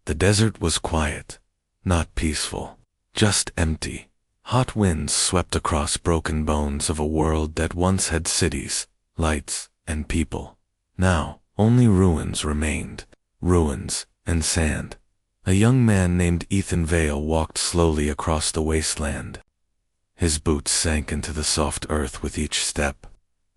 The desert was quiet, not peaceful, just empty. Hot winds swept across broken bones of a world that once had cities, lights, and people. Now, only ruins remained. Ruins and sand. A young man named Ethan Vale walked slowly across the wasteland. His boots sank into the soft earth with each step.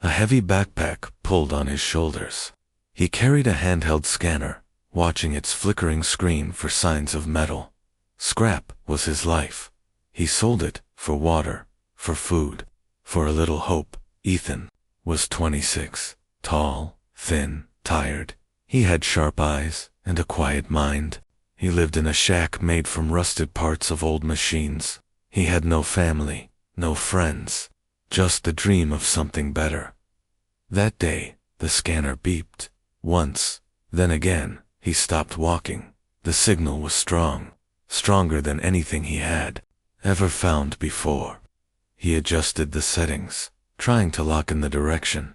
A heavy backpack pulled on his shoulders. He carried a handheld scanner, watching its flickering screen for signs of metal. Scrap was his life. He sold it for water, for food, for a little hope. Ethan was 26, tall, thin, tired. He had sharp eyes and a quiet mind. He lived in a shack made from rusted parts of old machines. He had no family, no friends, just the dream of something better. That day, the scanner beeped. Once, then again. He stopped walking. The signal was strong, stronger than anything he had ever found before. He adjusted the settings, trying to lock in the direction.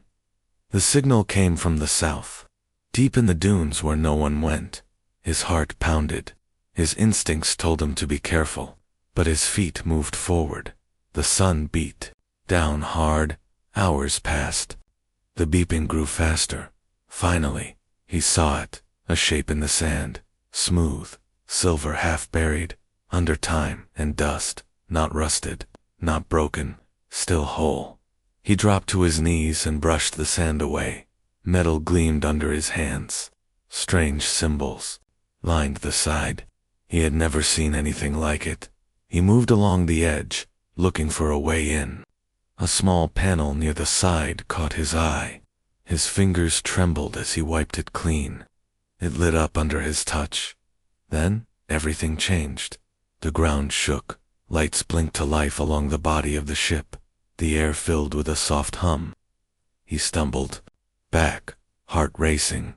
The signal came from the south, deep in the dunes where no one went. His heart pounded. His instincts told him to be careful, but his feet moved forward. The sun beat down hard. Hours passed. The beeping grew faster. Finally, he saw it. A shape in the sand, smooth, silver half buried, under time and dust, not rusted, not broken, still whole. He dropped to his knees and brushed the sand away. Metal gleamed under his hands. Strange symbols lined the side. He had never seen anything like it. He moved along the edge, looking for a way in. A small panel near the side caught his eye. His fingers trembled as he wiped it clean. It lit up under his touch. Then, everything changed. The ground shook. Lights blinked to life along the body of the ship. The air filled with a soft hum. He stumbled back, heart racing.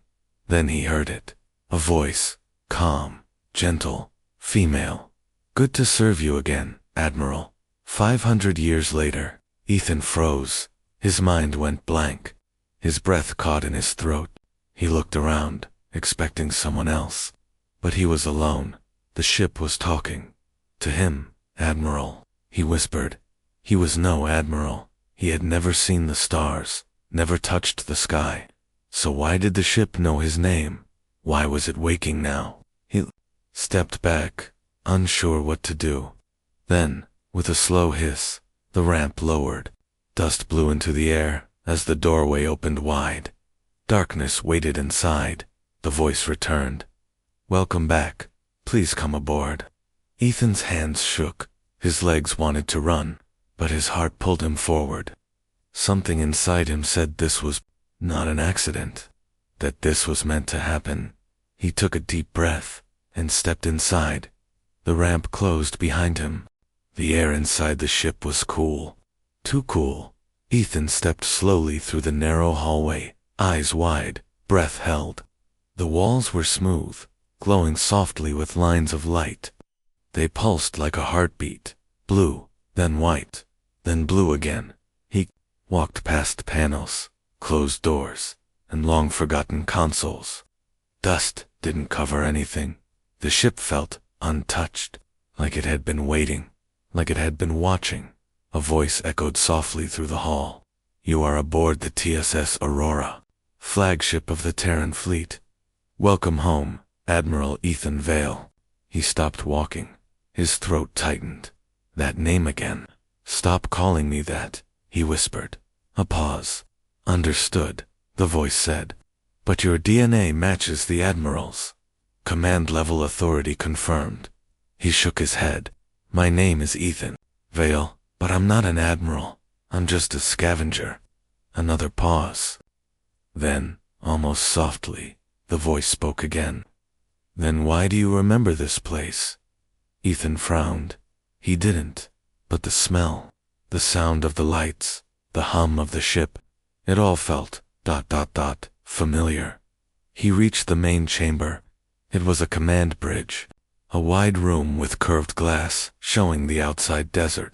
Then he heard it. A voice, calm, gentle, female. "Good to serve you again, Admiral." 500 years later, Ethan froze. His mind went blank. His breath caught in his throat. He looked around, expecting someone else. But he was alone. The ship was talking. To him, Admiral, he whispered. He was no admiral. He had never seen the stars, never touched the sky. So why did the ship know his name? Why was it waking now? He stepped back, unsure what to do. Then, with a slow hiss, the ramp lowered. Dust blew into the air as the doorway opened wide. Darkness waited inside. The voice returned. "Welcome back. Please come aboard." Ethan's hands shook. His legs wanted to run, but his heart pulled him forward. Something inside him said this was not an accident, that this was meant to happen. He took a deep breath and stepped inside. The ramp closed behind him. The air inside the ship was cool. Too cool. Ethan stepped slowly through the narrow hallway, eyes wide, breath held. The walls were smooth, glowing softly with lines of light. They pulsed like a heartbeat, blue, then white, then blue again. He walked past panels, closed doors, and long-forgotten consoles. Dust didn't cover anything. The ship felt untouched, like it had been waiting, like it had been watching. A voice echoed softly through the hall. "You are aboard the TSS Aurora, flagship of the Terran fleet. Welcome home, Admiral Ethan Vale." He stopped walking. His throat tightened. That name again. "Stop calling me that," he whispered. A pause. "Understood," the voice said. "But your DNA matches the Admiral's." Command-level authority confirmed. He shook his head. "My name is Ethan Vale, but I'm not an admiral. I'm just a scavenger." Another pause. Then, almost softly, the voice spoke again. "Then why do you remember this place?" Ethan frowned. He didn't. But the smell, the sound of the lights, the hum of the ship, it all felt ... familiar. He reached the main chamber. It was a command bridge, a wide room with curved glass showing the outside desert.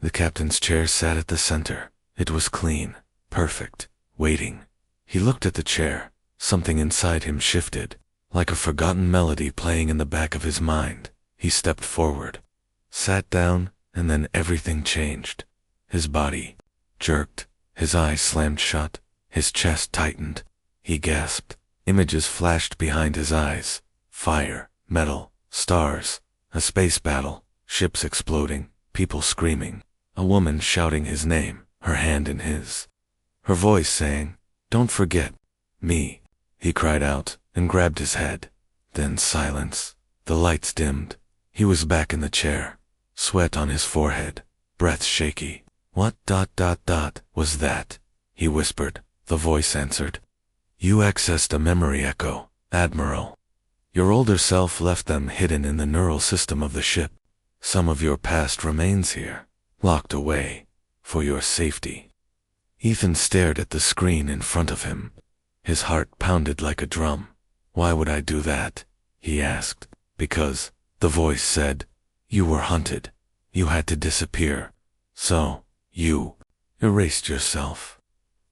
The captain's chair sat at the center. It was clean, perfect, waiting. He looked at the chair. Something inside him shifted, Like a forgotten melody playing in the back of his mind, he stepped forward, sat down, and then everything changed. His body jerked, his eyes slammed shut, his chest tightened. He gasped. Images flashed behind his eyes. Fire, metal, stars, a space battle, ships exploding, people screaming, a woman shouting his name, her hand in his. Her voice saying, "Don't forget me." He cried out and grabbed his head. Then silence. The lights dimmed. He was back in the chair, sweat on his forehead, breath shaky. "What was that?" he whispered. The voice answered. "You accessed a memory echo, Admiral. Your older self left them hidden in the neural system of the ship. Some of your past remains here, locked away, for your safety." Ethan stared at the screen in front of him. His heart pounded like a drum. "Why would I do that?" he asked. "Because," the voice said, "you were hunted. You had to disappear. So, you erased yourself."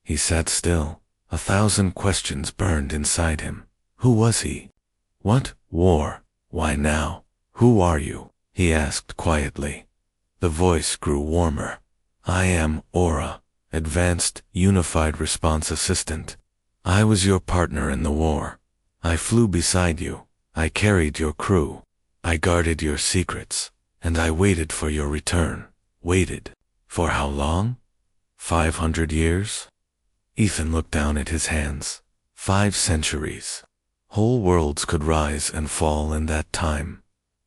He sat still. 1,000 questions burned inside him. Who was he? What war? Why now? Who are you? He asked quietly. The voice grew warmer. "I am Aura, Advanced Unified Response Assistant. I was your partner in the war. I flew beside you. I carried your crew. I guarded your secrets. And I waited for your return." Waited? For how long? 500 years? Ethan looked down at his hands. 5 centuries. Whole worlds could rise and fall in that time.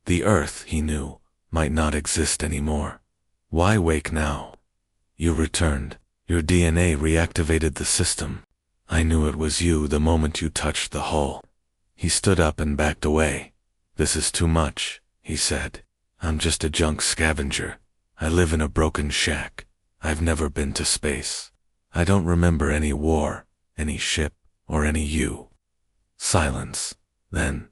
The Earth, he knew, might not exist anymore. Why wake now? "You returned. Your DNA reactivated the system. I knew it was you the moment you touched the hull." He stood up and backed away. "This is too much," he said. "I'm just a junk scavenger. I live in a broken shack. I've never been to space. I don't remember any war, any ship, or any you." Silence. Then,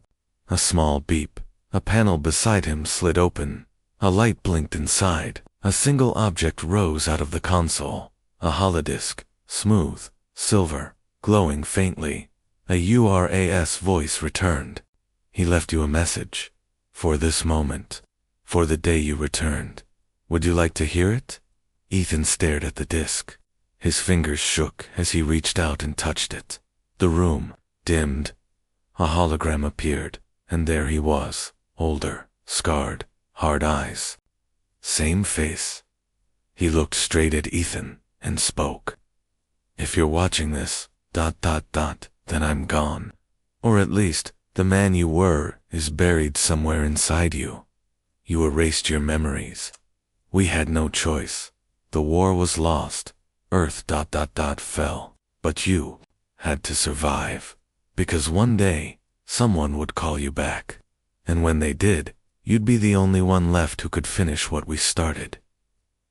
a small beep. A panel beside him slid open. A light blinked inside. A single object rose out of the console. A holodisk, smooth, silver, glowing faintly. A URAS voice returned. "He left you a message. For this moment. For the day you returned. Would you like to hear it?" Ethan stared at the disk. His fingers shook as he reached out and touched it. The room dimmed. A hologram appeared, and there he was, older, scarred, hard eyes. Same face. He looked straight at Ethan and spoke. "If you're watching this, then I'm gone. Or at least, the man you were is buried somewhere inside you. You erased your memories. We had no choice. The war was lost. Earth fell. But you had to survive. Because one day, someone would call you back. And when they did, you'd be the only one left who could finish what we started."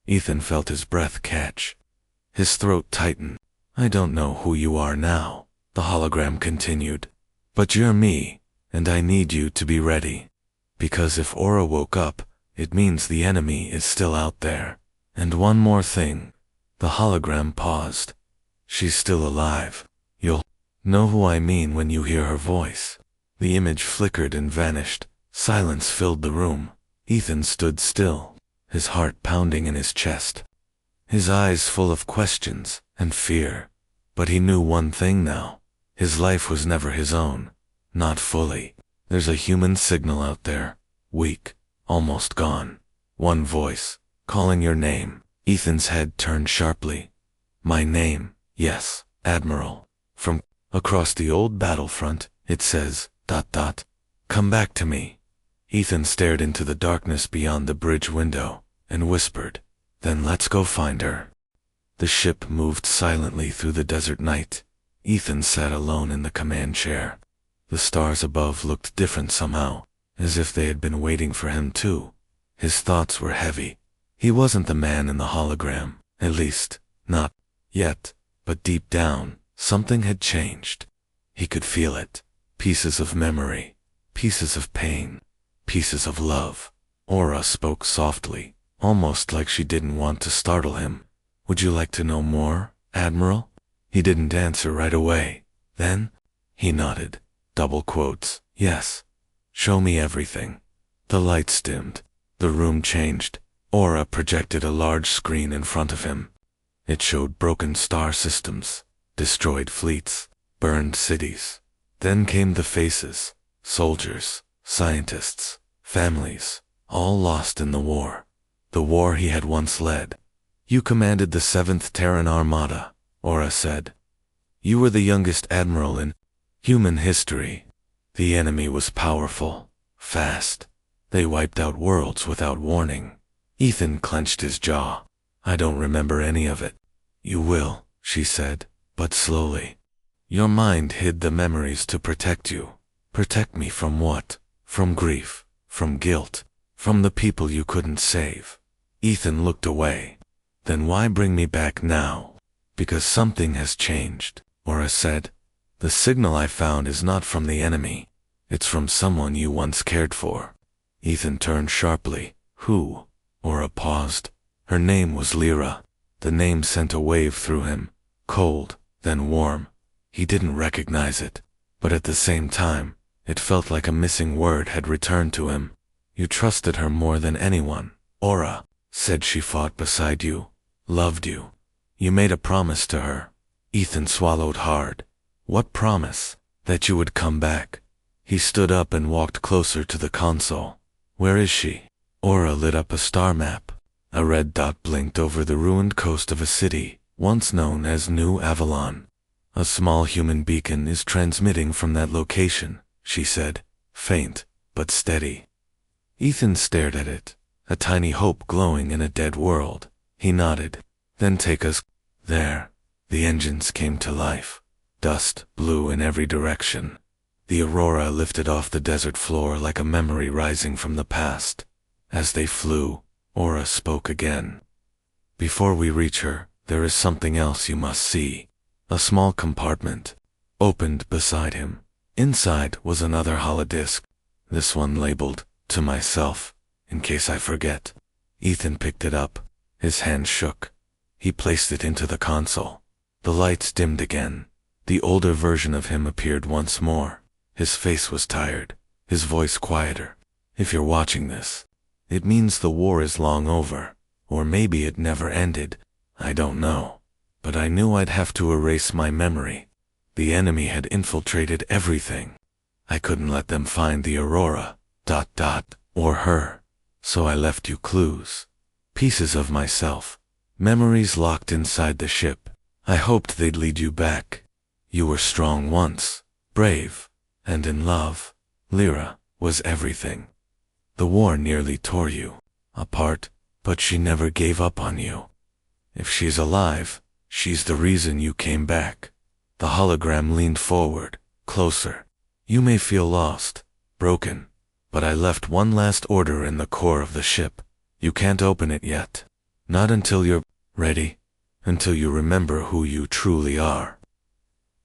Ethan felt his breath catch. His throat tightened. "I don't know who you are now," the hologram continued. "But you're me, and I need you to be ready. Because if Aura woke up, it means the enemy is still out there. And one more thing." The hologram paused. "She's still alive. You'll know who I mean when you hear her voice." The image flickered and vanished. Silence filled the room. Ethan stood still, his heart pounding in his chest, his eyes full of questions and fear. But he knew one thing now. His life was never his own. Not fully. There's a human signal out there, weak, almost gone. One voice, calling your name. Ethan's head turned sharply. "My name, yes, Admiral. From across the old battlefront, it says, ... Come back to me." Ethan stared into the darkness beyond the bridge window and whispered, "Then let's go find her." The ship moved silently through the desert night. Ethan sat alone in the command chair. The stars above looked different somehow, as if they had been waiting for him too. His thoughts were heavy. He wasn't the man in the hologram, at least, not yet, but deep down, something had changed. He could feel it. Pieces of memory, pieces of pain, pieces of love. Aura spoke softly, almost like she didn't want to startle him. "Would you like to know more, Admiral?" He didn't answer right away. Then, he nodded. Double quotes. Yes. Show me everything. The lights dimmed. The room changed. Aura projected a large screen in front of him. It showed broken star systems, destroyed fleets, burned cities. Then came the faces, soldiers, scientists, families, all lost in the war. The war he had once led. You commanded the 7th Terran Armada, Aura said. You were the youngest admiral in human history. The enemy was powerful, fast. They wiped out worlds without warning. Ethan clenched his jaw. I don't remember any of it. You will, she said, but slowly. Your mind hid the memories to protect you. Protect me from what? From grief, from guilt, from the people you couldn't save. Ethan looked away. Then why bring me back now? Because something has changed, Aura said. The signal I found is not from the enemy. It's from someone you once cared for. Ethan turned sharply. Who? Aura paused. Her name was Lyra. The name sent a wave through him, cold, then warm. He didn't recognize it, but at the same time, it felt like a missing word had returned to him. You trusted her more than anyone. Aura said she fought beside you, loved you. You made a promise to her. Ethan swallowed hard. What promise? That you would come back. He stood up and walked closer to the console. Where is she? Aura lit up a star map. A red dot blinked over the ruined coast of a city, once known as New Avalon. A small human beacon is transmitting from that location, she said, faint, but steady. Ethan stared at it, a tiny hope glowing in a dead world. He nodded. Then take us there. The engines came to life. Dust blew in every direction. The aurora lifted off the desert floor like a memory rising from the past. As they flew, Aura spoke again. Before we reach her, there is something else you must see. A small compartment opened beside him. Inside was another holodisk, this one labeled, to myself, in case I forget. Ethan picked it up. His hand shook. He placed it into the console. The lights dimmed again. The older version of him appeared once more. His face was tired, his voice quieter. If you're watching this, it means the war is long over, or maybe it never ended. I don't know. But I knew I'd have to erase my memory. The enemy had infiltrated everything. I couldn't let them find the aurora, or her. So I left you clues. Pieces of myself. Memories locked inside the ship. I hoped they'd lead you back. You were strong once, brave, and in love. Lyra was everything. The war nearly tore you apart, but she never gave up on you. If she's alive, she's the reason you came back. The hologram leaned forward, closer. You may feel lost, broken, but I left one last order in the core of the ship. You can't open it yet. Not until you're ready, until you remember who you truly are.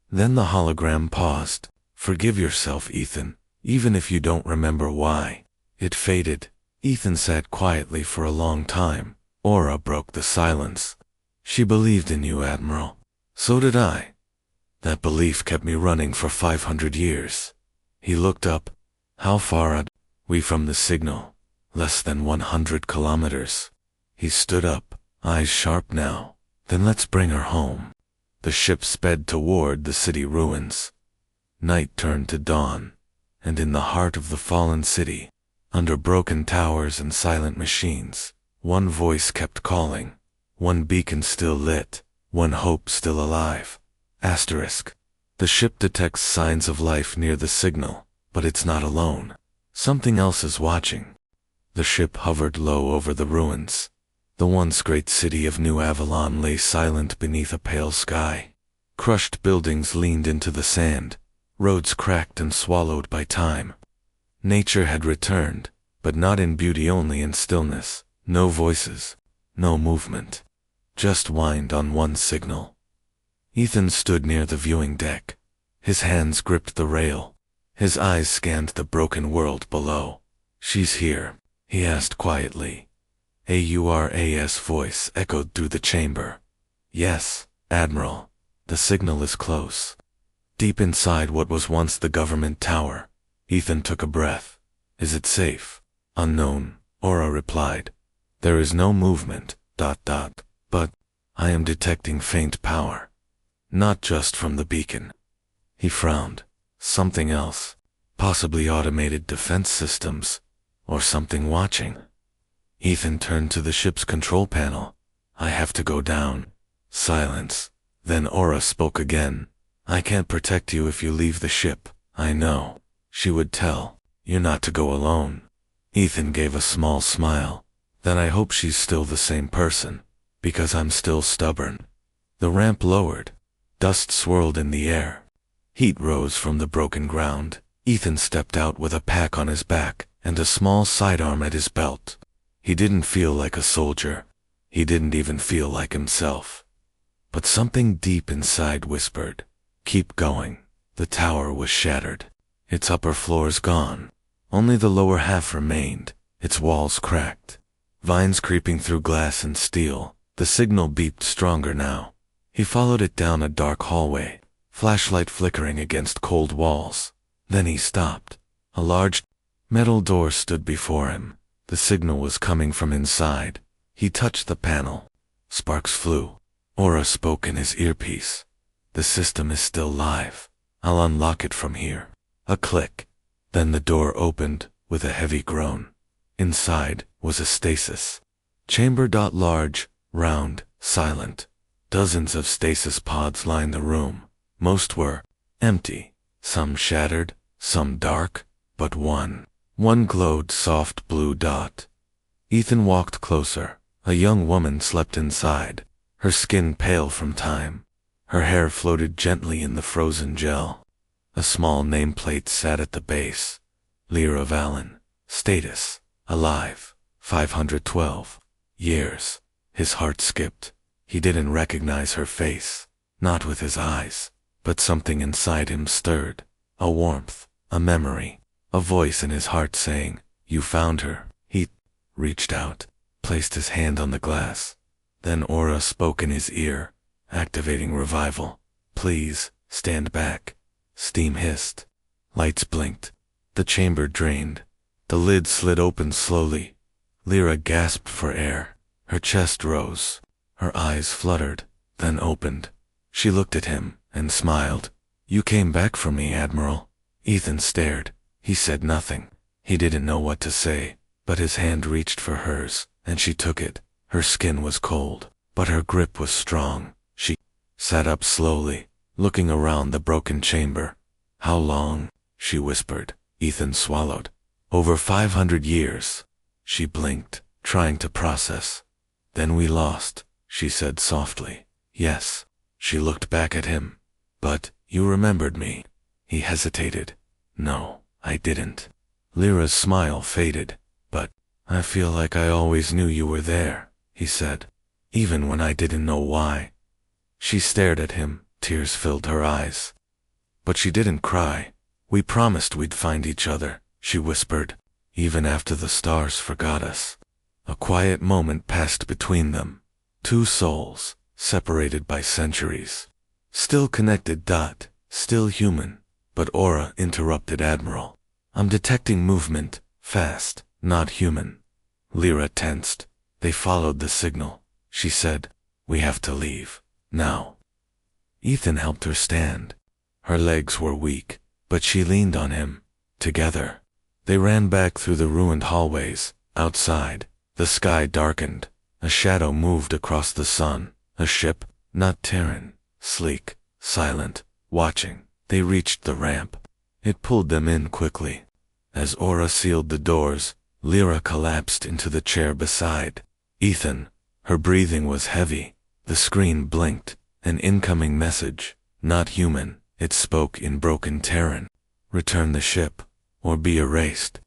Then the hologram paused. Forgive yourself, Ethan, even if you don't remember why. It faded. Ethan sat quietly for a long time. Aura broke the silence. She believed in you, Admiral. So did I. That belief kept me running for 500 years. He looked up. How far are we from the signal? Less than 100 kilometers. He stood up, eyes sharp now. Then let's bring her home. The ship sped toward the city ruins. Night turned to dawn, and in the heart of the fallen city, under broken towers and silent machines, one voice kept calling, one beacon still lit, one hope still alive. Asterisk. The ship detects signs of life near the signal, but it's not alone. Something else is watching. The ship hovered low over the ruins. The once great city of New Avalon lay silent beneath a pale sky. Crushed buildings leaned into the sand, roads cracked and swallowed by time. Nature had returned, but not in beauty, only in stillness. No voices, no movement. Just wind on one signal. Ethan stood near the viewing deck. His hands gripped the rail. His eyes scanned the broken world below. She's here, he asked quietly. Aura's voice echoed through the chamber. Yes, Admiral. The signal is close. Deep inside what was once the government tower. Ethan took a breath. Is it safe? Unknown, Aura replied. There is no movement, ... But I am detecting faint power. Not just from the beacon. He frowned. Something else. Possibly automated defense systems. Or something watching. Ethan turned to the ship's control panel. I have to go down. Silence. Then Aura spoke again. I can't protect you if you leave the ship. I know. She would tell. You're not to go alone. Ethan gave a small smile. Then I hope she's still the same person. Because I'm still stubborn. The ramp lowered. Dust swirled in the air. Heat rose from the broken ground. Ethan stepped out with a pack on his back and a small sidearm at his belt. He didn't feel like a soldier. He didn't even feel like himself. But something deep inside whispered, keep going. The tower was shattered. Its upper floors gone. Only the lower half remained, its walls cracked. Vines creeping through glass and steel. The signal beeped stronger now. He followed it down a dark hallway, flashlight flickering against cold walls. Then he stopped. A large metal door stood before him. The signal was coming from inside. He touched the panel. Sparks flew. Aura spoke in his earpiece. The system is still live. I'll unlock it from here. A click. Then the door opened with a heavy groan. Inside was a stasis chamber. Large, round, silent. Dozens of stasis pods lined the room. Most were empty. Some shattered, some dark, but one glowed soft blue dot. Ethan walked closer. A young woman slept inside, her skin pale from time. Her hair floated gently in the frozen gel. A small nameplate sat at the base. Lyra Valen. Status. Alive. 512 years. His heart skipped. He didn't recognize her face. Not with his eyes. But something inside him stirred. A warmth. A memory. A voice in his heart saying, you found her. He reached out, placed his hand on the glass. Then Aura spoke in his ear, activating revival. Please, stand back. Steam hissed. Lights blinked. The chamber drained. The lid slid open slowly. Lyra gasped for air. Her chest rose. Her eyes fluttered, then opened. She looked at him and smiled. You came back for me, Admiral. Ethan stared. He said nothing. He didn't know what to say, but his hand reached for hers, and she took it. Her skin was cold, but her grip was strong. She sat up slowly, looking around the broken chamber. How long? She whispered. Ethan swallowed. Over 500 years. She blinked, trying to process. Then we lost, she said softly. Yes. She looked back at him. But, you remembered me. He hesitated. No, I didn't. Lyra's smile faded. But, I feel like I always knew you were there, he said. Even when I didn't know why. She stared at him, tears filled her eyes. But she didn't cry. We promised we'd find each other, she whispered, even after the stars forgot us. A quiet moment passed between them. Two souls, separated by centuries. Still connected. Still human. But Aura interrupted Admiral. I'm detecting movement, fast, not human. Lyra tensed. They followed the signal. She said, we have to leave, now. Ethan helped her stand. Her legs were weak, but she leaned on him. Together, they ran back through the ruined hallways. Outside, the sky darkened. A shadow moved across the sun. A ship, not Terran, sleek, silent, watching. They reached the ramp. It pulled them in quickly. As Aura sealed the doors, Lyra collapsed into the chair beside Ethan. Her breathing was heavy. The screen blinked. An incoming message. Not human. It spoke in broken Terran. Return the ship, or be erased.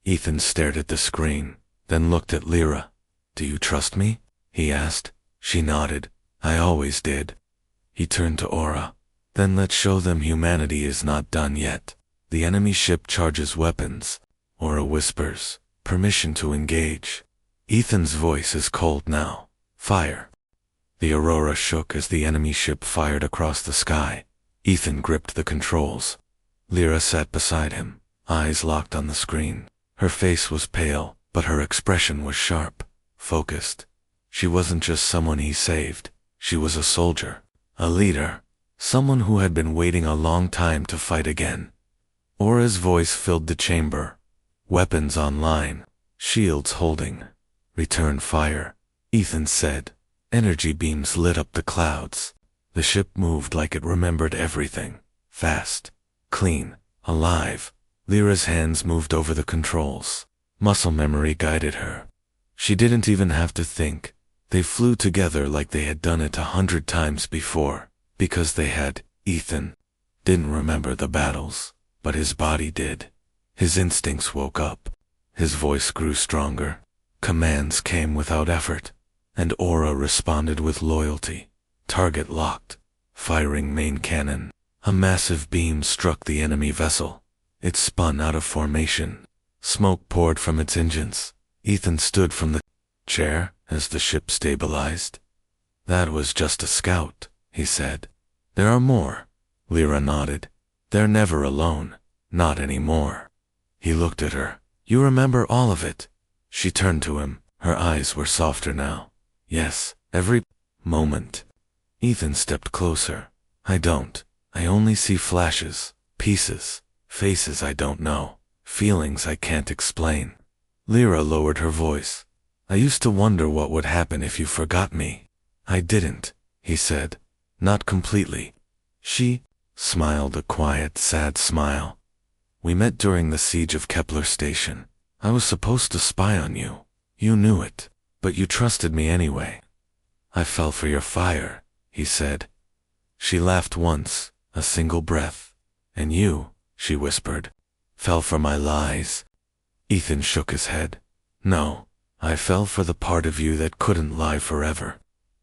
Ethan stared at the screen, then looked at Lyra. Do you trust me? He asked. She nodded. I always did. He turned to Aura. Then let's show them humanity is not done yet. The enemy ship charges weapons. Aura whispers, permission to engage. Ethan's voice is cold now. Fire. The Aurora shook as the enemy ship fired across the sky. Ethan gripped the controls. Lyra sat beside him, eyes locked on the screen. Her face was pale, but her expression was sharp, focused. She wasn't just someone he saved. She was a soldier, a leader, someone who had been waiting a long time to fight again. Aura's voice filled the chamber. Weapons online, shields holding. Return fire, Ethan said. Energy beams lit up the clouds. The ship moved like it remembered everything. Fast, clean, alive. Lyra's hands moved over the controls. Muscle memory guided her. She didn't even have to think. They flew together like they had done it 100 times before, because they had. Ethan didn't remember the battles, but his body did. His instincts woke up. His voice grew stronger. Commands came without effort, and Aura responded with loyalty. Target locked. Firing main cannon. A massive beam struck the enemy vessel. It spun out of formation. Smoke poured from its engines. Ethan stood from the chair as the ship stabilized. That was just a scout, he said. There are more. Lyra nodded. They're never alone. Not anymore. He looked at her. You remember all of it? She turned to him. Her eyes were softer now. Yes, every moment. Ethan stepped closer. I don't. I only see flashes, pieces, faces I don't know, feelings I can't explain. Lyra lowered her voice. I used to wonder what would happen if you forgot me. I didn't, he said. Not completely. She smiled a quiet, sad smile. We met during the siege of Kepler Station. I was supposed to spy on you. You knew it, but you trusted me anyway. I fell for your fire, he said. She laughed once, a single breath. And you, she whispered, fell for my lies. Ethan shook his head. No, I fell for the part of you that couldn't lie forever.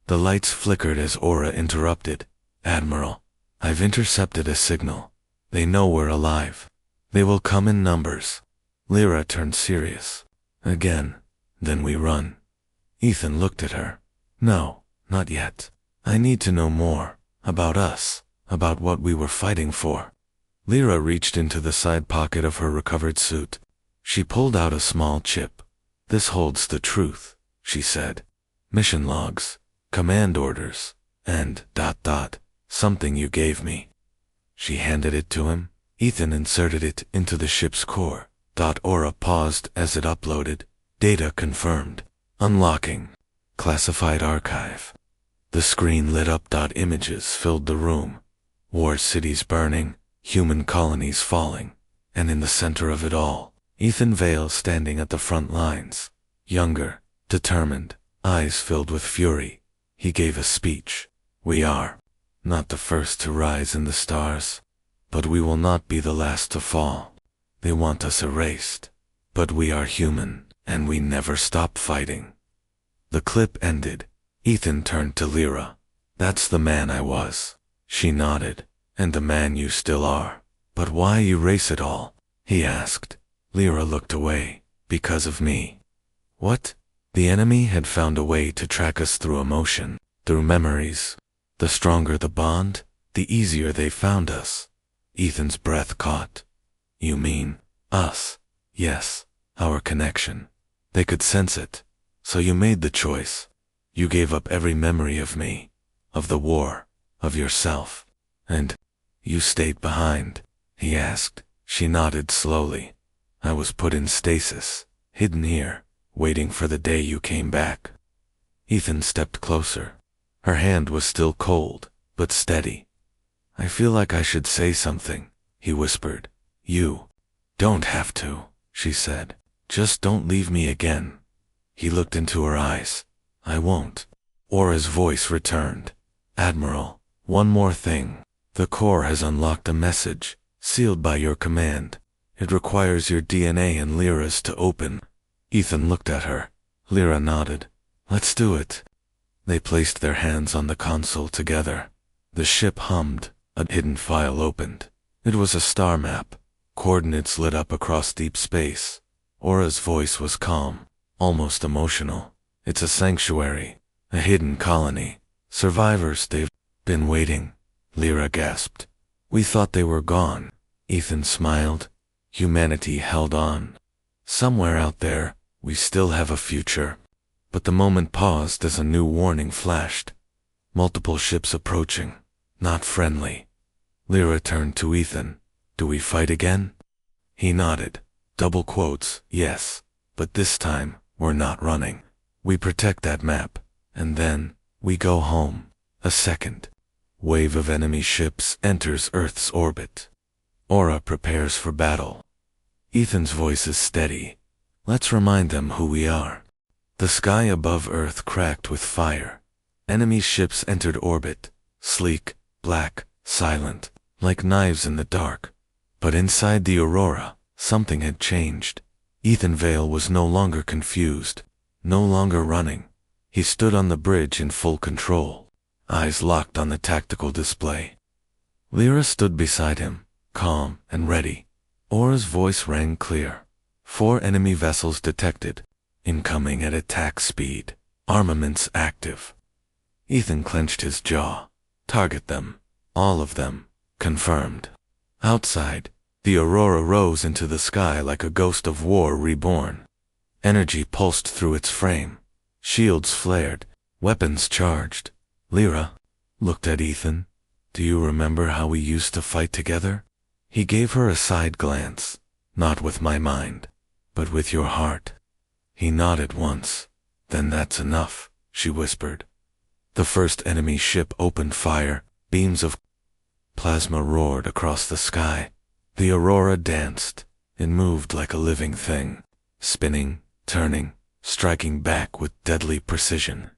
The lights flickered as Aura interrupted. Admiral, I've intercepted a signal. They know we're alive. They will come in numbers. Lyra turned serious. Again. Then we run. Ethan looked at her. No, not yet. I need to know more. About us. About what we were fighting for. Lyra reached into the side pocket of her recovered suit. She pulled out a small chip. This holds the truth, she said. Mission logs, command orders, and ... something you gave me. She handed it to him. Ethan inserted it into the ship's core. Aura paused as it uploaded. Data confirmed. Unlocking. Classified archive. The screen lit up. Images filled the room. War cities burning, human colonies falling, and in the center of it all, Ethan Vale standing at the front lines. Younger, determined, eyes filled with fury. He gave a speech. We are not the first to rise in the stars, but we will not be the last to fall. They want us erased, but we are human, and we never stop fighting. The clip ended. Ethan turned to Lyra. That's the man I was. She nodded. And the man you still are. But why erase it all? He asked. Lyra looked away. Because of me. What? The enemy had found a way to track us through emotion, through memories. The stronger the bond, the easier they found us. Ethan's breath caught. You mean, us? Yes, our connection. They could sense it. So you made the choice. You gave up every memory of me, of the war, of yourself. And you stayed behind, he asked. She nodded slowly. I was put in stasis, hidden here, waiting for the day you came back. Ethan stepped closer. Her hand was still cold, but steady. I feel like I should say something, he whispered. You don't have to, she said. Just don't leave me again. He looked into her eyes. I won't. Aura's voice returned. Admiral, one more thing. The Corps has unlocked a message, sealed by your command. It requires your DNA and Lyra's to open. Ethan looked at her. Lyra nodded. Let's do it. They placed their hands on the console together. The ship hummed. A hidden file opened. It was a star map. Coordinates lit up across deep space. Aura's voice was calm, almost emotional. It's a sanctuary, a hidden colony. Survivors, they've been waiting. Lyra gasped. We thought they were gone. Ethan smiled. Humanity held on. Somewhere out there, we still have a future. But the moment paused as a new warning flashed. Multiple ships approaching. Not friendly. Lyra turned to Ethan. Do we fight again? He nodded. Double quotes, yes. But this time, we're not running. We protect that map. And then, we go home. A second wave of enemy ships enters Earth's orbit. Aura prepares for battle. Ethan's voice is steady. Let's remind them who we are. The sky above Earth cracked with fire. Enemy ships entered orbit, sleek, black, silent, like knives in the dark. But inside the Aurora, something had changed. Ethan Vale was no longer confused, no longer running. He stood on the bridge in full control, eyes locked on the tactical display. Lyra stood beside him, calm and ready. Aura's voice rang clear. 4 enemy vessels detected. Incoming at attack speed. Armaments active. Ethan clenched his jaw. Target them. All of them. Confirmed. Outside, the Aurora rose into the sky like a ghost of war reborn. Energy pulsed through its frame. Shields flared. Weapons charged. Lyra looked at Ethan. Do you remember how we used to fight together? He gave her a side glance. Not with my mind, but with your heart. He nodded once. Then that's enough, she whispered. The first enemy ship opened fire. Beams of plasma roared across the sky. The Aurora danced. It moved like a living thing, spinning, turning, striking back with deadly precision.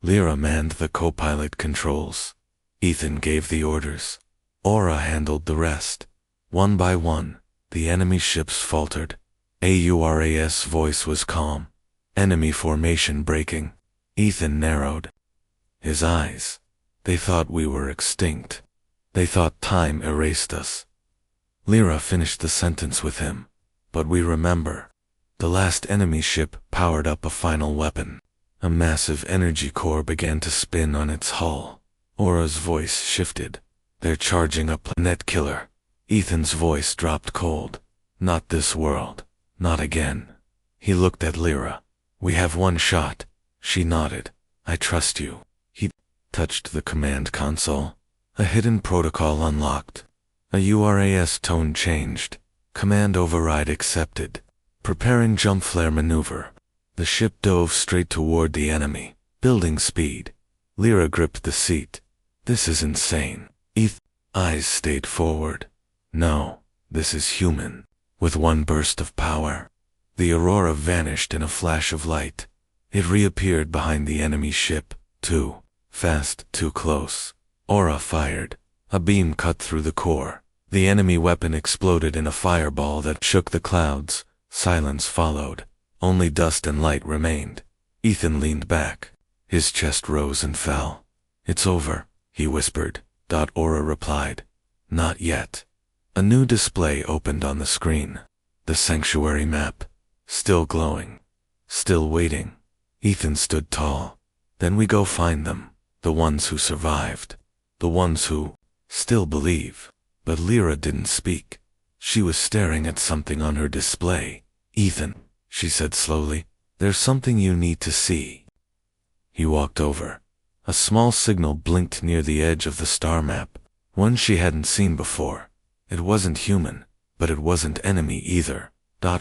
Lyra manned the co-pilot controls. Ethan gave the orders. Aura handled the rest. One by one, the enemy ships faltered. Aura's voice was calm. Enemy formation breaking. Ethan narrowed his eyes. They thought we were extinct. They thought time erased us. Lyra finished the sentence with him. But we remember. The last enemy ship powered up a final weapon. A massive energy core began to spin on its hull. Aura's voice shifted. They're charging a planet killer. Ethan's voice dropped cold. Not this world. Not again. He looked at Lyra. We have one shot. She nodded. I trust you. He touched the command console. A hidden protocol unlocked. A URAS tone changed. Command override accepted. Preparing jump flare maneuver. The ship dove straight toward the enemy, building speed. Lyra gripped the seat. This is insane. Ethan's eyes stayed forward. No, this is human. With one burst of power, the Aurora vanished in a flash of light. It reappeared behind the enemy ship. Too fast, too close. Aura fired. A beam cut through the core. The enemy weapon exploded in a fireball that shook the clouds. Silence followed. Only dust and light remained. Ethan leaned back. His chest rose and fell. It's over, he whispered. Aura replied. Not yet. A new display opened on the screen. The sanctuary map. Still glowing. Still waiting. Ethan stood tall. Then we go find them. The ones who survived. The ones who still believe. But Lyra didn't speak. She was staring at something on her display. Ethan, she said slowly, there's something you need to see. He walked over. A small signal blinked near the edge of the star map. One she hadn't seen before. It wasn't human, but it wasn't enemy either.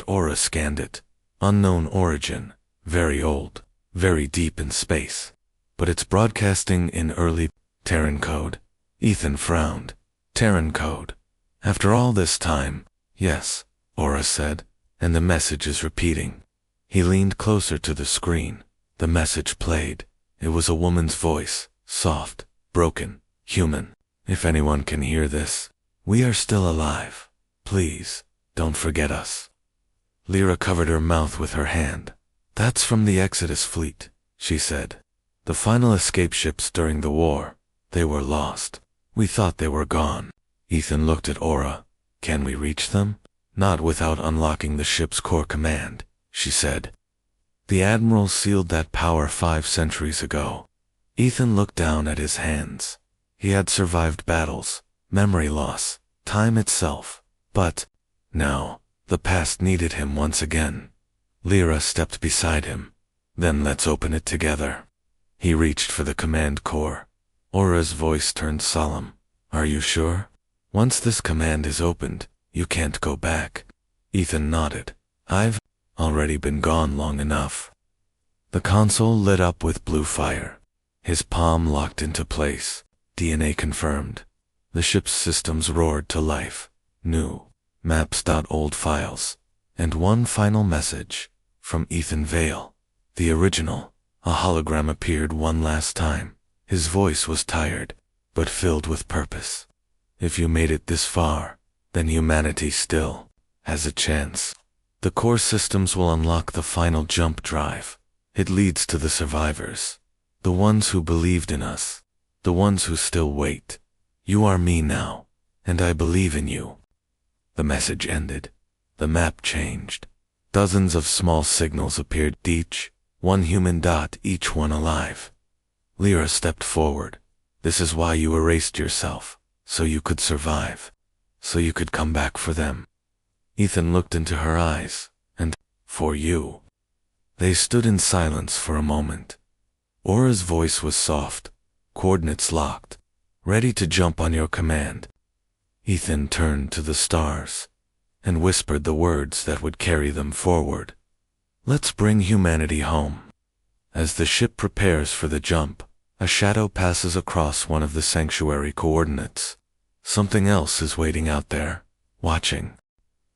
Aura scanned it. Unknown origin. Very old. Very deep in space. But it's broadcasting in early Terran code. Ethan frowned. Terran code. After all this time, yes, Aura said, and the message is repeating. He leaned closer to the screen. The message played. It was a woman's voice, soft, broken, human. If anyone can hear this, we are still alive. Please, don't forget us. Lyra covered her mouth with her hand. That's from the Exodus fleet, she said. The final escape ships during the war. They were lost. We thought they were gone. Ethan looked at Aura. Can we reach them? Not without unlocking the ship's core command, she said. The Admiral sealed that power 5 centuries ago. Ethan looked down at his hands. He had survived battles, memory loss, time itself. But Now, the past needed him once again. Lyra stepped beside him. Then let's open it together. He reached for the command core. Aura's voice turned solemn. Are you sure? Once this command is opened, you can't go back. Ethan nodded. I've already been gone long enough. The console lit up with blue fire. His palm locked into place. DNA confirmed. The ship's systems roared to life. New maps. Old files. And one final message. From Ethan Vale. The original. A hologram appeared one last time. His voice was tired, but filled with purpose. If you made it this far, then humanity still has a chance. The core systems will unlock the final jump drive. It leads to the survivors. The ones who believed in us. The ones who still wait. You are me now, and I believe in you. The message ended. The map changed. Dozens of small signals appeared, each one human, each one alive. Lyra stepped forward. This is why you erased yourself, so you could survive, so you could come back for them. Ethan looked into her eyes, and, for you. They stood in silence for a moment. Aura's voice was soft, coordinates locked, ready to jump on your command. Ethan turned to the stars and whispered the words that would carry them forward. Let's bring humanity home. As the ship prepares for the jump, a shadow passes across one of the sanctuary coordinates. Something else is waiting out there, watching.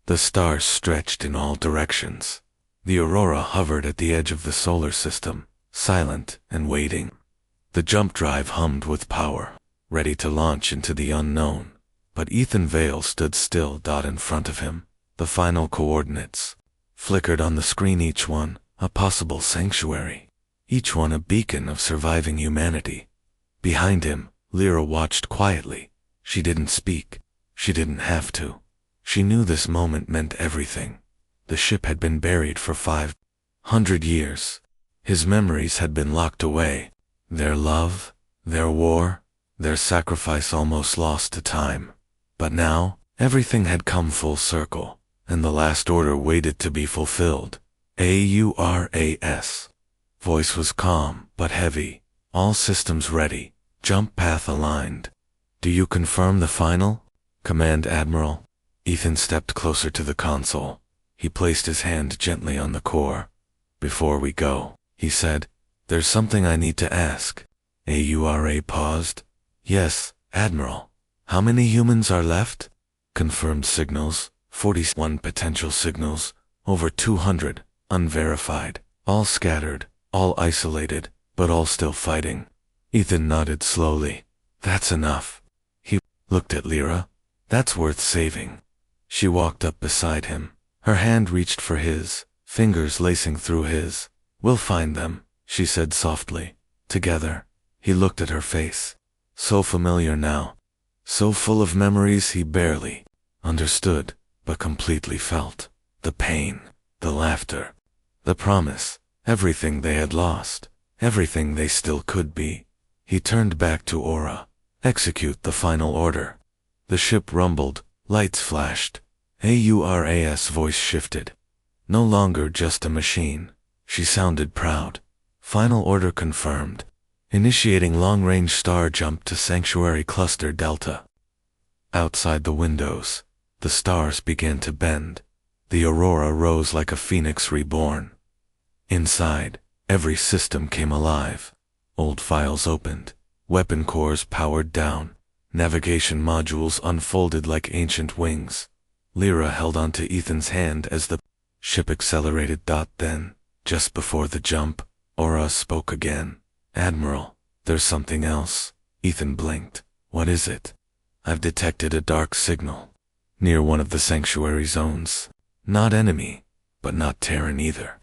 The stars stretched in all directions. The aurora hovered at the edge of the solar system, silent and waiting. The jump drive hummed with power, ready to launch into the unknown. But Ethan Vale stood still. In front of him, the final coordinates flickered on the screen, each one a possible sanctuary, each one a beacon of surviving humanity. Behind him, Lyra watched quietly. She didn't speak. She didn't have to. She knew this moment meant everything. The ship had been buried for 500 years. His memories had been locked away. Their love, their war, their sacrifice almost lost to time. But now, everything had come full circle, and the last order waited to be fulfilled. AURAS. Voice was calm, but heavy. All systems ready. Jump path aligned. Do you confirm the final command, Admiral? Ethan stepped closer to the console. He placed his hand gently on the core. Before we go, he said, there's something I need to ask. Aura paused. Yes, Admiral. How many humans are left? Confirmed signals, 41 potential signals, over 200, unverified, all scattered, all isolated, but all still fighting. Ethan nodded slowly. That's enough. He looked at Lyra. That's worth saving. She walked up beside him. Her hand reached for his, fingers lacing through his. We'll find them, she said softly. Together. He looked at her face. So familiar now. So full of memories he barely understood, but completely felt. The pain, the laughter, the promise, everything they had lost, everything they still could be. He turned back to Aura. Execute the final order. The ship rumbled, lights flashed. Aura's voice shifted. No longer just a machine. She sounded proud. Final order confirmed. Initiating long-range star jump to Sanctuary Cluster Delta. Outside the windows, the stars began to bend. The aurora rose like a phoenix reborn. Inside, every system came alive. Old files opened. Weapon cores powered down. Navigation modules unfolded like ancient wings. Lyra held onto Ethan's hand as the ship accelerated. Then, just before the jump, Aura spoke again. Admiral, there's something else. Ethan blinked. What is it? I've detected a dark signal. Near one of the sanctuary zones. Not enemy, but not Terran either.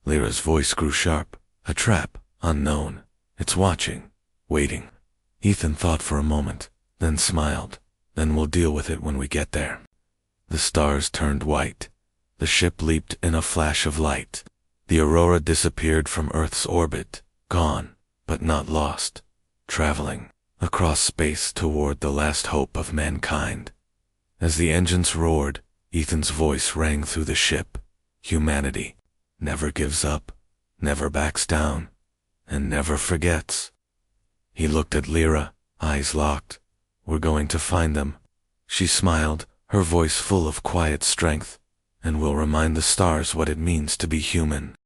Lyra's voice grew sharp. A trap, unknown. It's watching, waiting. Ethan thought for a moment, then smiled. Then we'll deal with it when we get there. The stars turned white. The ship leaped in a flash of light. The aurora disappeared from Earth's orbit. Gone, but not lost. Traveling across space toward the last hope of mankind. As the engines roared, Ethan's voice rang through the ship. Humanity never gives up, never backs down, and never forgets. He looked at Lyra, eyes locked. We're going to find them. She smiled, her voice full of quiet strength, and we'll remind the stars what it means to be human.